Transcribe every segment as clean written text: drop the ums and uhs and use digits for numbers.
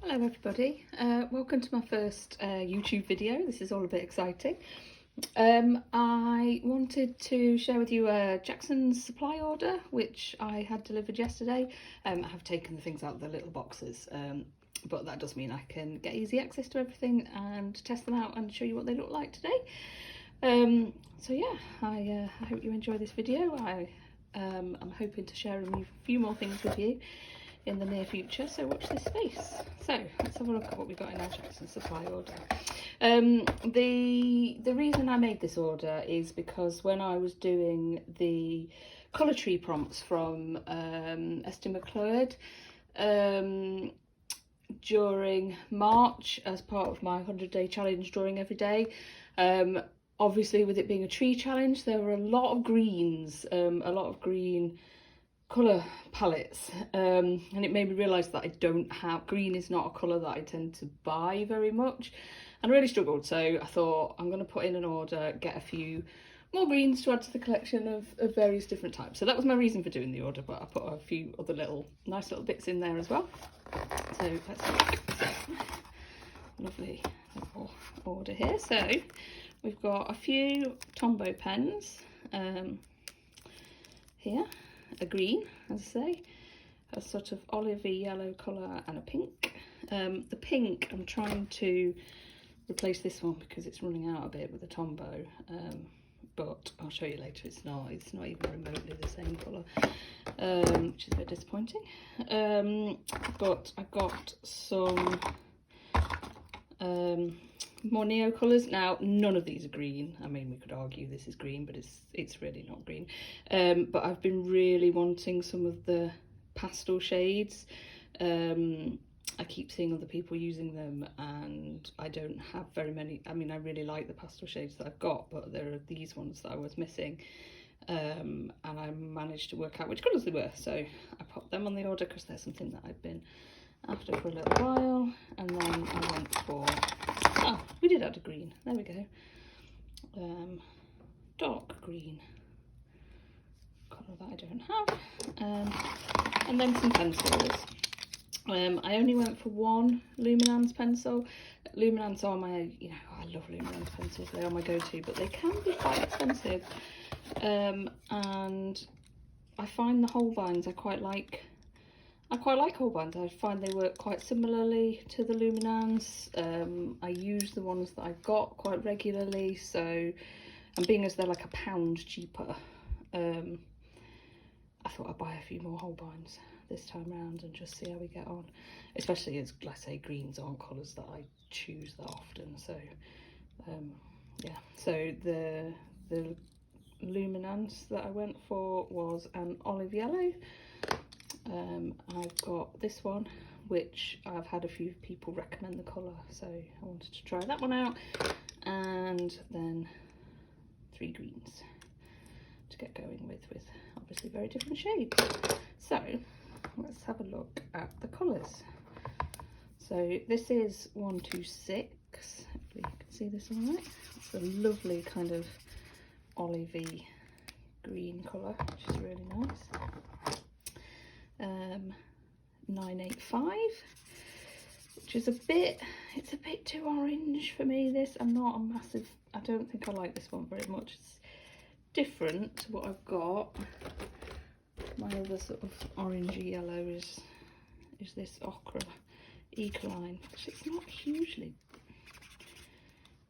Hello everybody, welcome to my first YouTube video. This is all a bit exciting. I wanted to share with you a Jackson's supply order which I had delivered yesterday. I have taken the things out of the little boxes, but that does mean I can get easy access to everything and test them out and show you what they look like today. So yeah, I hope you enjoy this video. I'm hoping to share a few more things with you in the near future, so watch this space. So let's have a look at what we got in our Jackson's supply order. The reason I made this order is because when I was doing the colour tree prompts from Estee McLeod during March as part of my 100-day challenge, drawing every day, obviously with it being a tree challenge, there were a lot of greens, a lot of green colour palettes, and it made me realise that I don't have, green is not a colour that I tend to buy very much, and I really struggled. So I thought I'm going to put in an order, get a few more greens to add to the collection of various different types. So that was my reason for doing the order, but I put a few other nice little bits in there as well. So let's have a look. So, lovely little order here. So we've got a few Tombow pens here. A green, as I say, a sort of olivey yellow colour, and a pink. The pink, I'm trying to replace this one because it's running out a bit with the Tombow, but I'll show you later. It's not even remotely the same colour, which is a bit disappointing. I got some more neo colours. Now none of these are green. I mean, we could argue this is green, but it's really not green. But I've been really wanting some of the pastel shades. I keep seeing other people using them and I don't have very many. I mean, I really like the pastel shades that I've got, but there are these ones that I was missing, and I managed to work out which colours they were, so I popped them on the order because they're something that I've been after for a little while. And then I went for, we did add a green, there we go, dark green colour that I don't have, and then some pencils. I only went for one Luminance pencil. Luminance are my, I love Luminance pencils, they are my go-to, but they can be quite expensive, and I find the Holbeins, I quite like Holbeins. I find they work quite similarly to the Luminance. I use the ones that I've got quite regularly, so, and being as they're like £1 cheaper, I thought I'd buy a few more Holbeins this time round and just see how we get on, especially as, like I say, greens aren't colours that I choose that often. So yeah, so the Luminance that I went for was an olive yellow. I've got this one, which I've had a few people recommend the colour, so I wanted to try that one out, and then 3 greens to get going with obviously very different shades. So let's have a look at the colours. So this is 126, hopefully you can see this all right. It's a lovely kind of olivey green colour, which is really nice. 985, which is it's a bit too orange for me. This, I'm not a massive, I don't think I like this one very much. It's different to what I've got. My other sort of orangey yellow is this ochre Ecoline, which it's not hugely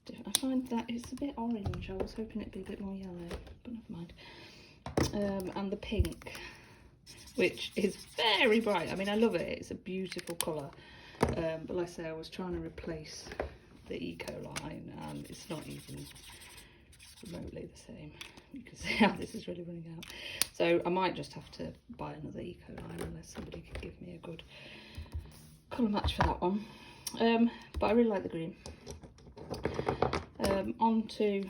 different. I find that it's a bit orange. I was hoping it'd be a bit more yellow, but never mind. And the pink, which is very bright. I mean, I love it, it's a beautiful colour, but like I say, I was trying to replace the Ecoline and it's not even remotely the same. You can see how this is really running out, so I might just have to buy another Ecoline unless somebody can give me a good colour match for that one. But I really like the green. On to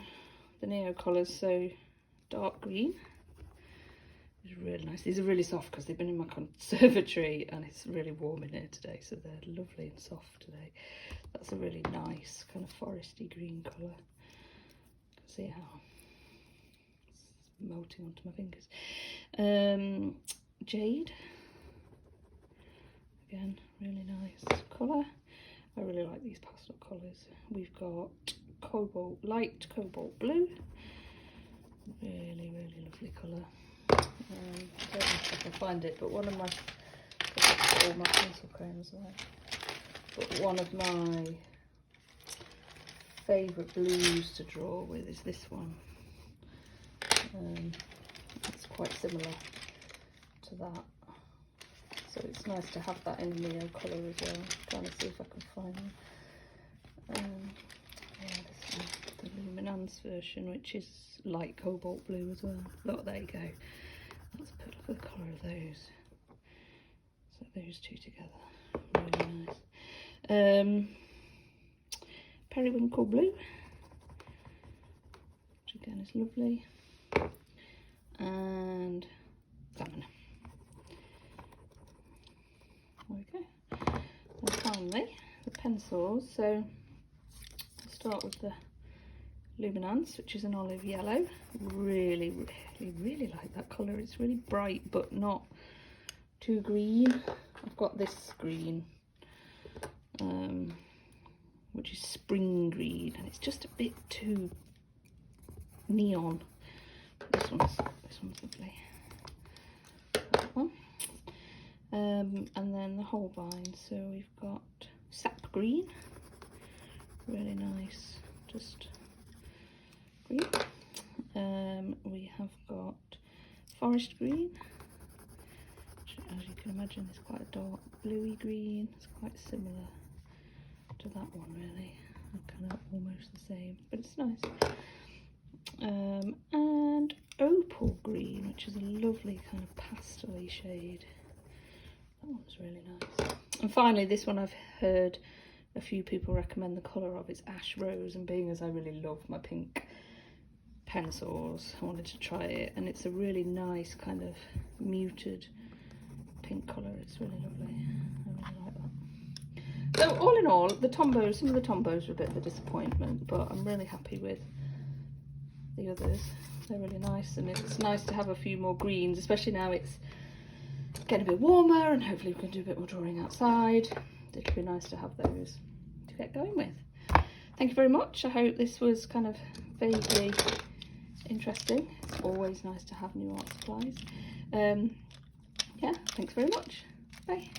the neo colours. So dark green is really nice. These are really soft because they've been in my conservatory and it's really warm in here today, so they're lovely and soft today. That's a really nice kind of foresty green colour. You can see how it's melting onto my fingers. Jade, again, really nice colour. these pastel colours. We've got light cobalt blue. Really, really lovely colour. I don't know if I can find it, but one of my, all my pencil crayons there. But one of my favourite blues to draw with is this one. It's quite similar to that. So it's nice to have that in Neo colour as well. I'm trying to see if I can find them. Yeah, this one, the Luminance version, which is light cobalt blue as well. Oh, there you go. Let's put up the colour of those. So those two together, really nice. Periwinkle blue, which again is lovely, and salmon. There we go. And finally, the pencils. So I'll start with the Luminance, which is an olive yellow. Really, really, really like that colour. It's really bright, but not too green. I've got this green, which is spring green, and it's just a bit too neon. This one's lovely. That one. And then the Holbein. So we've got sap green, really nice, just green. We have got forest green, which, as you can imagine, is quite a dark bluey green. It's quite similar to that one, really. Kind of almost the same, but it's nice. And opal green, which is a lovely kind of pastel-y shade. That one's really nice. And finally, this one I've heard a few people recommend the colour of. It's ash rose, and being as I really love my pink pencils, I wanted to try it, and it's a really nice kind of muted pink colour. It's really lovely. I really like that. So all in all, the Tombos, some of the Tombos were a bit of a disappointment, but I'm really happy with the others. They're really nice, and it's nice to have a few more greens, especially now it's getting a bit warmer, and hopefully we can do a bit more drawing outside. It'd be nice to have those to get going with. Thank you very much. I hope this was kind of vaguely interesting. It's always nice to have new art supplies. Yeah, thanks very much. Bye.